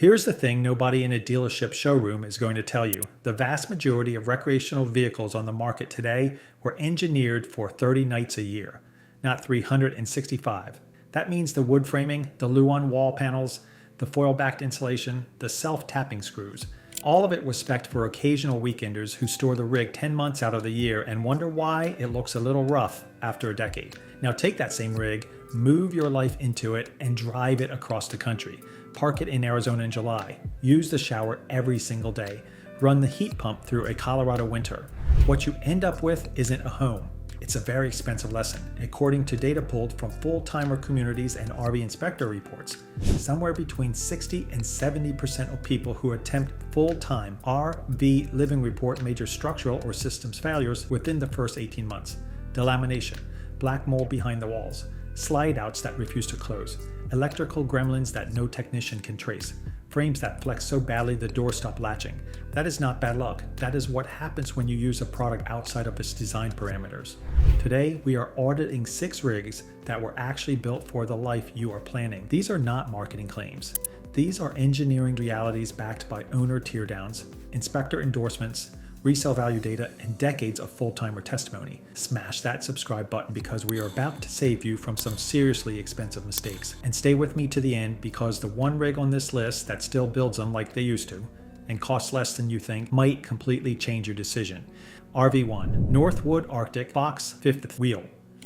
Here's the thing nobody in a dealership showroom is going to tell you. The vast majority of recreational vehicles on the market today were engineered for 30 nights a year, not 365. That means the wood framing, the Luan wall panels, the foil-backed insulation, the self-tapping screws. All of it was spec'd for occasional weekenders who store the rig 10 months out of the year and wonder why it looks a little rough after a decade. Now take that same rig, move your life into it, and drive it across the country. Park it in Arizona in July. Use the shower every single day. Run the heat pump through a Colorado winter. What you end up with isn't a home. It's a very expensive lesson, according to data pulled from full-timer communities and RV inspector reports. Somewhere between 60 and 70% of people who attempt full-time RV living report major structural or systems failures within the first 18 months. Delamination, black mold behind the walls, slide outs that refuse to close, electrical gremlins that no technician can trace, frames that flex so badly the doors stop latching. That is not bad luck. That is what happens when you use a product outside of its design parameters. Today, we are auditing 6 rigs that were actually built for the life you are planning. These are not marketing claims. These are engineering realities backed by owner teardowns, inspector endorsements, resale value data, and decades of full-timer testimony. Smash that subscribe button because we are about to save you from some seriously expensive mistakes. And stay with me to the end because the one rig on this list that still builds them like they used to, and costs less than you think, might completely change your decision. RV1, Northwood Arctic Fox 5th Wheel.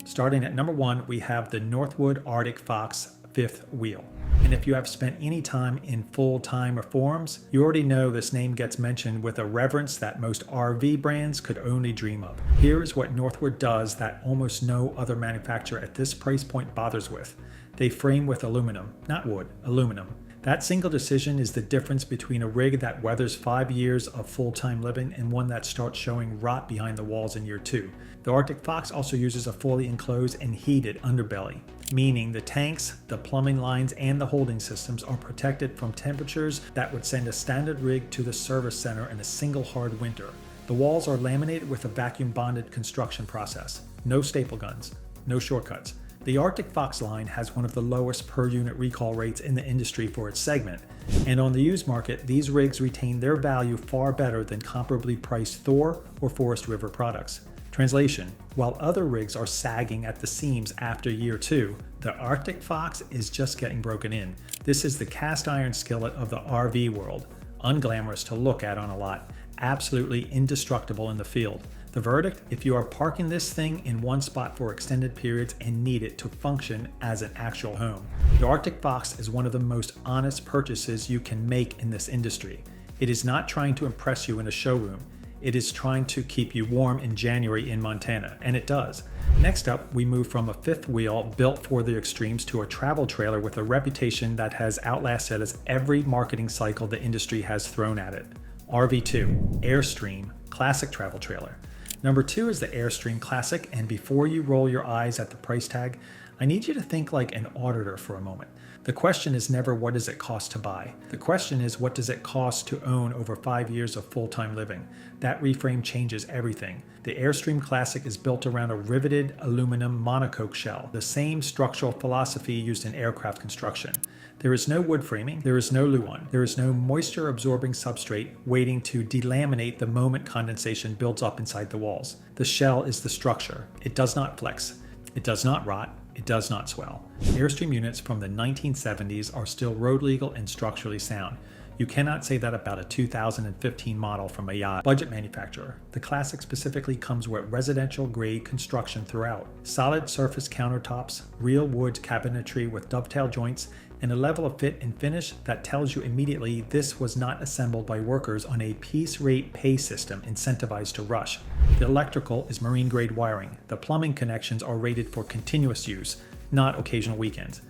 Starting at number 1, we have the Northwood Arctic Fox 5th Wheel. And if you have spent any time in full-timer forums, you already know this name gets mentioned with a reverence that most RV brands could only dream of. Here is what Northwood does that almost no other manufacturer at this price point bothers with. They frame with aluminum, not wood, aluminum. That single decision is the difference between a rig that weathers 5 years of full-time living and one that starts showing rot behind the walls in year 2. The Arctic Fox also uses a fully enclosed and heated underbelly, meaning the tanks, the plumbing lines, and the holding systems are protected from temperatures that would send a standard rig to the service center in a single hard winter. The walls are laminated with a vacuum bonded construction process. No staple guns, no shortcuts. The Arctic Fox line has one of the lowest per unit recall rates in the industry for its segment, and on the used market, these rigs retain their value far better than comparably priced Thor or Forest River products. Translation: while other rigs are sagging at the seams after year 2, the Arctic Fox is just getting broken in. This is the cast iron skillet of the RV world, unglamorous to look at on a lot, absolutely indestructible in the field. The verdict: if you are parking this thing in one spot for extended periods and need it to function as an actual home. The Arctic Fox is one of the most honest purchases you can make in this industry. It is not trying to impress you in a showroom. It is trying to keep you warm in January in Montana, and it does. Next up, we move from a 5th wheel built for the extremes to a travel trailer with a reputation that has outlasted us every marketing cycle the industry has thrown at it. RV2, Airstream Classic Travel Trailer. Number 2 is the Airstream Classic, and before you roll your eyes at the price tag, I need you to think like an auditor for a moment. The question is never what does it cost to buy. The question is what does it cost to own over 5 years of full-time living. That reframe changes everything. The Airstream Classic is built around a riveted aluminum monocoque shell, the same structural philosophy used in aircraft construction. There is no wood framing, there is no Luan, there is no moisture-absorbing substrate waiting to delaminate the moment condensation builds up inside the walls. The shell is the structure. It does not flex. It does not rot. It does not swell. Airstream units from the 1970s are still road legal and structurally sound. You cannot say that about a 2015 model from a yacht budget manufacturer. The Classic specifically comes with residential grade construction throughout. Solid surface countertops, real wood cabinetry with dovetail joints, and a level of fit and finish that tells you immediately this was not assembled by workers on a piece rate pay system incentivized to rush. The electrical is marine grade wiring. The plumbing connections are rated for continuous use, not occasional weekends.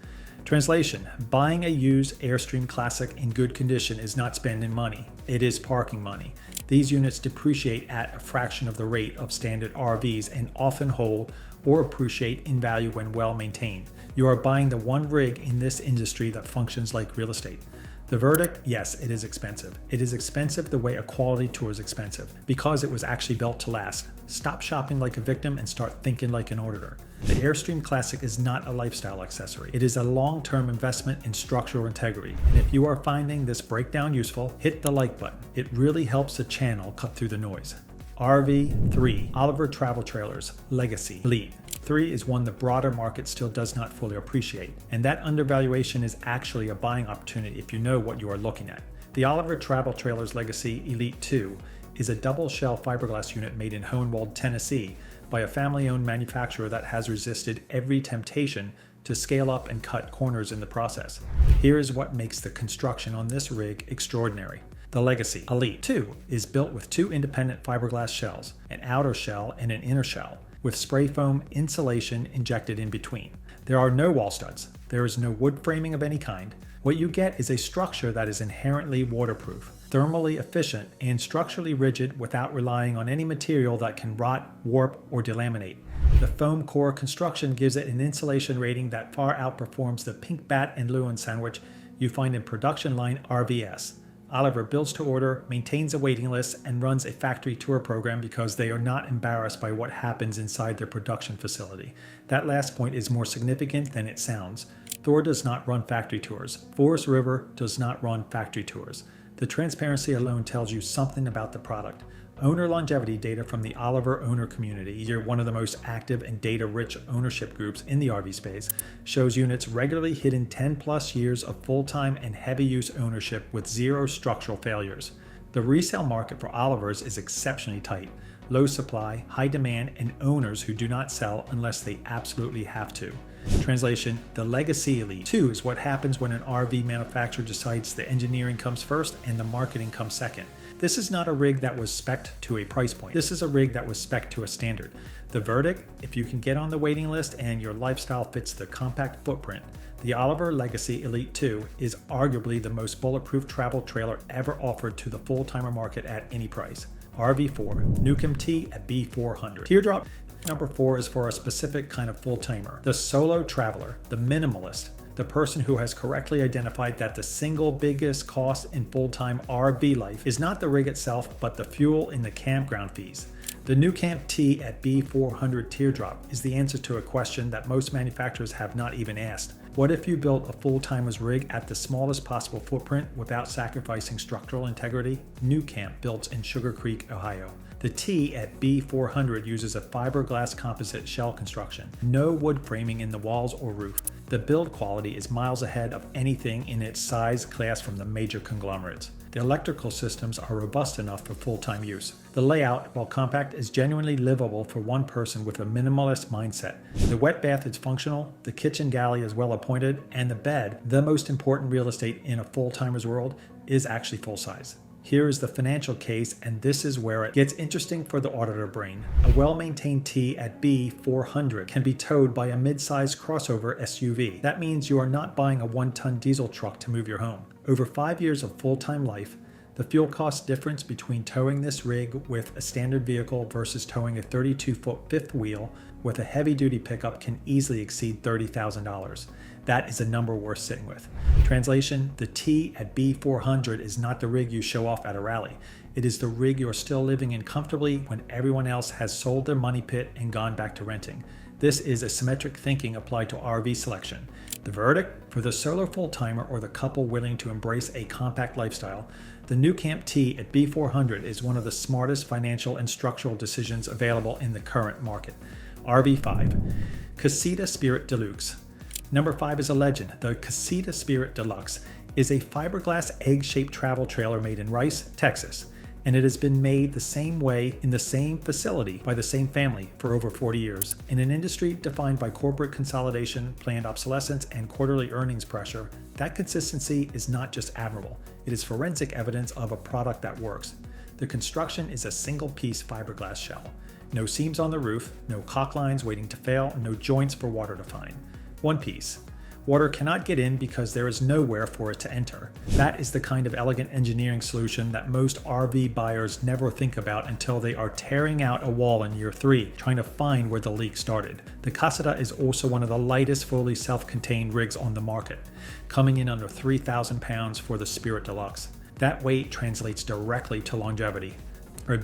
Translation: buying a used Airstream Classic in good condition is not spending money, it is parking money. These units depreciate at a fraction of the rate of standard RVs and often hold or appreciate in value when well maintained. You are buying the one rig in this industry that functions like real estate. The verdict, yes, it is expensive. It is expensive the way a quality tour is expensive, because it was actually built to last. Stop shopping like a victim and start thinking like an auditor. The Airstream Classic is not a lifestyle accessory. It is a long-term investment in structural integrity. And if you are finding this breakdown useful, hit the like button. It really helps the channel cut through the noise. RV3, Oliver Travel Trailers, Legacy, Elite. 3 is one the broader market still does not fully appreciate, and that undervaluation is actually a buying opportunity if you know what you are looking at. The Oliver Travel Trailers Legacy Elite 2 is a double-shell fiberglass unit made in Hohenwald, Tennessee by a family-owned manufacturer that has resisted every temptation to scale up and cut corners in the process. Here is what makes the construction on this rig extraordinary. The Legacy Elite 2 is built with 2 independent fiberglass shells, an outer shell and an inner shell, with spray foam insulation injected in between. There are no wall studs. There is no wood framing of any kind. What you get is a structure that is inherently waterproof, thermally efficient, and structurally rigid without relying on any material that can rot, warp, or delaminate. The foam core construction gives it an insulation rating that far outperforms the pink bat and Lewin sandwich you find in production line RVS. Oliver builds to order, maintains a waiting list, and runs a factory tour program because they are not embarrassed by what happens inside their production facility. That last point is more significant than it sounds. Thor does not run factory tours. Forest River does not run factory tours. The transparency alone tells you something about the product. Owner longevity data from the Oliver owner community, you're one of the most active and data-rich ownership groups in the RV space, shows units regularly hitting 10+ years of full-time and heavy-use ownership with 0 structural failures. The resale market for Olivers is exceptionally tight. Low supply, high demand, and owners who do not sell unless they absolutely have to. Translation, the Legacy Elite 2 is what happens when an RV manufacturer decides the engineering comes first and the marketing comes second. This is not a rig that was spec'd to a price point. This is a rig that was spec'd to a standard. The verdict, if you can get on the waiting list and your lifestyle fits the compact footprint, the Oliver Legacy Elite 2 is arguably the most bulletproof travel trailer ever offered to the full-timer market at any price. RV4, Newcomb T at B400. Teardrop number 4 is for a specific kind of full-timer, the solo traveler, the minimalist, the person who has correctly identified that the single biggest cost in full-time RV life is not the rig itself, but the fuel and the campground fees. The Newcomb T at B400 Teardrop is the answer to a question that most manufacturers have not even asked. What if you built a full-timer's rig at the smallest possible footprint without sacrificing structural integrity? Newcomb built in Sugar Creek, Ohio. The T at B400 uses a fiberglass composite shell construction. No wood framing in the walls or roof. The build quality is miles ahead of anything in its size class from the major conglomerates. The electrical systems are robust enough for full-time use. The layout, while compact, is genuinely livable for one person with a minimalist mindset. The wet bath is functional, the kitchen galley is well appointed, and the bed, the most important real estate in a full-timer's world, is actually full-size. Here is the financial case, and this is where it gets interesting for the auditor brain. A well-maintained T at B400 can be towed by a mid-sized crossover SUV. That means you are not buying a 1-ton diesel truck to move your home. Over 5 years of full-time life, the fuel cost difference between towing this rig with a standard vehicle versus towing a 32-foot fifth wheel with a heavy-duty pickup can easily exceed $30,000. That is a number worth sitting with. Translation, the T at B400 is not the rig you show off at a rally. It is the rig you're still living in comfortably when everyone else has sold their money pit and gone back to renting. This is asymmetric thinking applied to RV selection. The verdict? For the solo full-timer or the couple willing to embrace a compact lifestyle, the Newcomb T at B400 is one of the smartest financial and structural decisions available in the current market. RV5, Casita Spirit Deluxe. Number 5 is a legend. The Casita Spirit Deluxe is a fiberglass egg-shaped travel trailer made in Rice, Texas, and it has been made the same way in the same facility by the same family for over 40 years. In an industry defined by corporate consolidation, planned obsolescence, and quarterly earnings pressure, that consistency is not just admirable, it is forensic evidence of a product that works. The construction is a single-piece fiberglass shell. No seams on the roof, no caulk lines waiting to fail, no joints for water to find. One piece. Water cannot get in because there is nowhere for it to enter. That is the kind of elegant engineering solution that most RV buyers never think about until they are tearing out a wall in year 3, trying to find where the leak started. The Casita is also one of the lightest fully self-contained rigs on the market, coming in under 3,000 pounds for the Spirit Deluxe. That weight translates directly to longevity,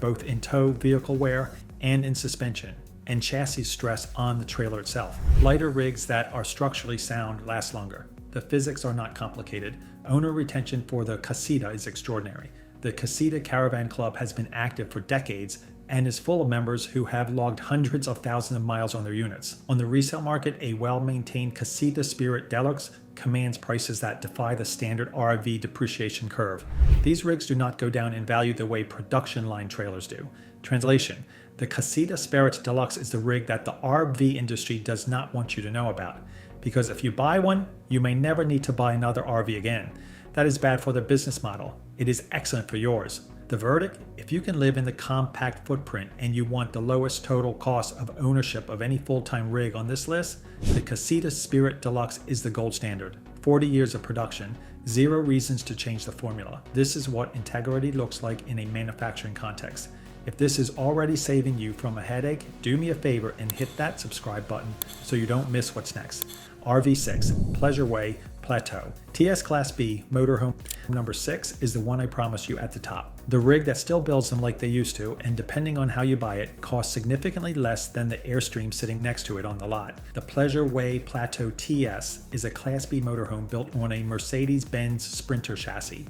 both in tow vehicle wear and in suspension, and chassis stress on the trailer itself. Lighter rigs that are structurally sound last longer. The physics are not complicated. Owner retention for the Casita is extraordinary. The Casita Caravan Club has been active for decades and is full of members who have logged hundreds of thousands of miles on their units. On the resale market, a well-maintained Casita Spirit Deluxe commands prices that defy the standard RV depreciation curve. These rigs do not go down in value the way production line trailers do. Translation: the Casita Spirit Deluxe is the rig that the RV industry does not want you to know about, because if you buy one, you may never need to buy another RV again. That is bad for the business model. It is excellent for yours. The verdict: if you can live in the compact footprint and you want the lowest total cost of ownership of any full-time rig on this list, the Casita Spirit Deluxe is the gold standard. 40 years of production, 0 reasons to change the formula. This is what integrity looks like in a manufacturing context. If this is already saving you from a headache, do me a favor and hit that subscribe button so you don't miss what's next. RV6, Pleasure Way, Plateau. TS Class B motorhome number 6 is the one I promised you at the top. The rig that still builds them like they used to, and depending on how you buy it, costs significantly less than the Airstream sitting next to it on the lot. The Pleasure Way Plateau TS is a Class B motorhome built on a Mercedes-Benz Sprinter chassis,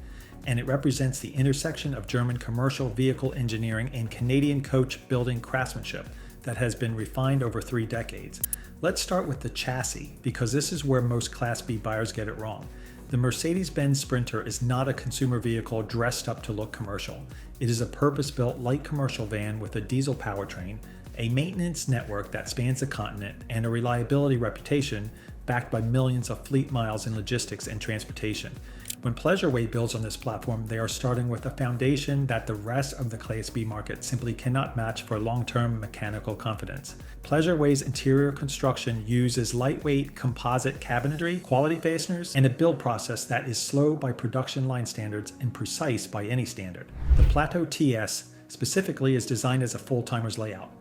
and it represents the intersection of German commercial vehicle engineering and Canadian coach building craftsmanship that has been refined over 3 decades. Let's start with the chassis, because this is where most Class B buyers get it wrong. The Mercedes-Benz Sprinter is not a consumer vehicle dressed up to look commercial. It is a purpose-built light commercial van with a diesel powertrain, a maintenance network that spans the continent, and a reliability reputation backed by millions of fleet miles in logistics and transportation. When Pleasure Way builds on this platform, they are starting with a foundation that the rest of the Class B market simply cannot match for long-term mechanical confidence. Pleasure Way's interior construction uses lightweight composite cabinetry, quality fasteners, and a build process that is slow by production line standards and precise by any standard. The Plateau TS specifically is designed as a full-timer's layout.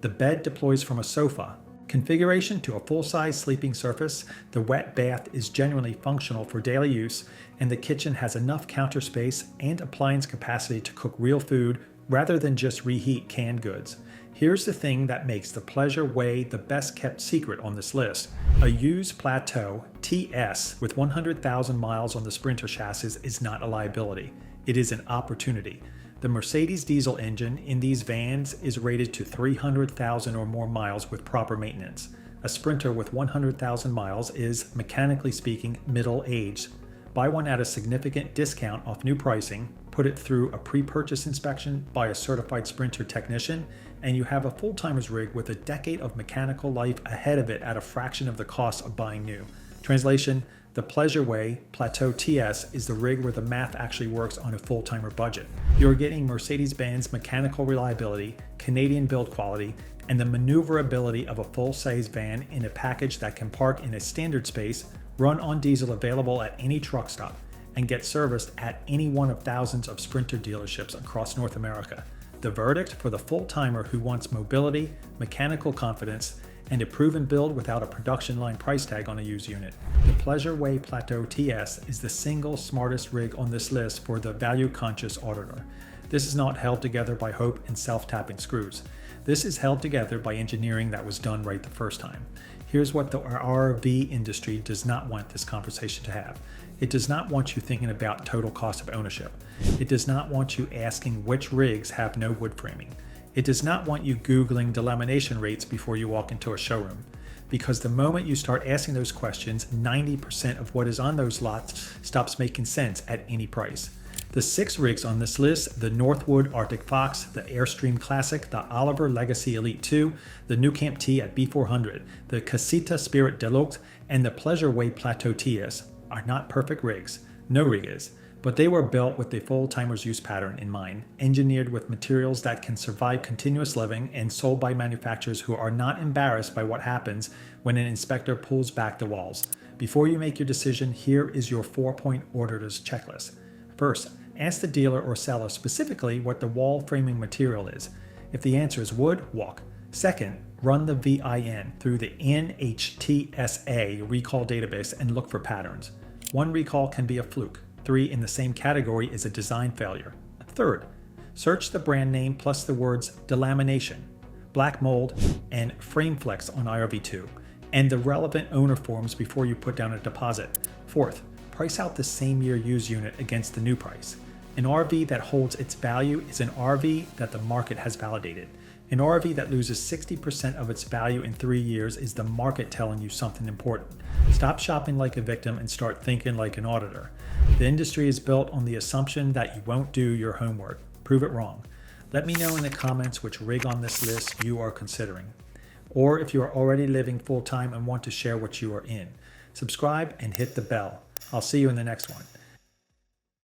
The bed deploys from a sofa configuration to a full-size sleeping surface. The wet bath is genuinely functional for daily use, and the kitchen has enough counter space and appliance capacity to cook real food rather than just reheat canned goods. Here's the thing that makes the Pleasure Way the best kept secret on this list. A used Plateau TS with 100,000 miles on the Sprinter chassis is not a liability. It is an opportunity. The Mercedes diesel engine in these vans is rated to 300,000 or more miles with proper maintenance. A Sprinter with 100,000 miles is, mechanically speaking, middle-aged. Buy one at a significant discount off new pricing, put it through a pre-purchase inspection by a certified Sprinter technician, and you have a full-timer's rig with a decade of mechanical life ahead of it at a fraction of the cost of buying new. Translation: the Pleasure Way Plateau TS is the rig where the math actually works on a full-timer budget. You're getting Mercedes-Benz mechanical reliability, Canadian build quality, and the maneuverability of a full-size van in a package that can park in a standard space, run on diesel available at any truck stop, and get serviced at any one of thousands of Sprinter dealerships across North America. The verdict for the full-timer who wants mobility, mechanical confidence, and a proven build without a production line price tag on a used unit. The Pleasure Way Plateau TS is the single smartest rig on this list for the value-conscious auditor. This is not held together by hope and self-tapping screws. This is held together by engineering that was done right the first time. Here's what the RV industry does not want this conversation to have. It does not want you thinking about total cost of ownership. It does not want you asking which rigs have no wood framing. It does not want you Googling delamination rates before you walk into a showroom, because the moment you start asking those questions, 90% of what is on those lots stops making sense at any price. The 6 rigs on this list, the Northwood Arctic Fox, the Airstream Classic, the Oliver Legacy Elite 2, the New Camp T at B400, the Casita Spirit Deluxe, and the Pleasure Way Plateau TS, are not perfect rigs. No rig is. But they were built with the full-timer's use pattern in mind, engineered with materials that can survive continuous living, and sold by manufacturers who are not embarrassed by what happens when an inspector pulls back the walls. Before you make your decision, here is your 4-point auditor's checklist. First, ask the dealer or seller specifically what the wall framing material is. If the answer is wood, walk. Second, run the VIN through the NHTSA recall database and look for patterns. 1 recall can be a fluke. 3 in the same category is a design failure. Third, search the brand name plus the words delamination, black mold, and frame flex on IRV2, and the relevant owner forms before you put down a deposit. Fourth, price out the same year used unit against the new price. An RV that holds its value is an RV that the market has validated. An RV that loses 60% of its value in 3 years is the market telling you something important. Stop shopping like a victim and start thinking like an auditor. The industry is built on the assumption that you won't do your homework. Prove it wrong. Let me know in the comments which rig on this list you are considering, or if you are already living full-time and want to share what you are in. Subscribe and hit the bell. I'll see you in the next one.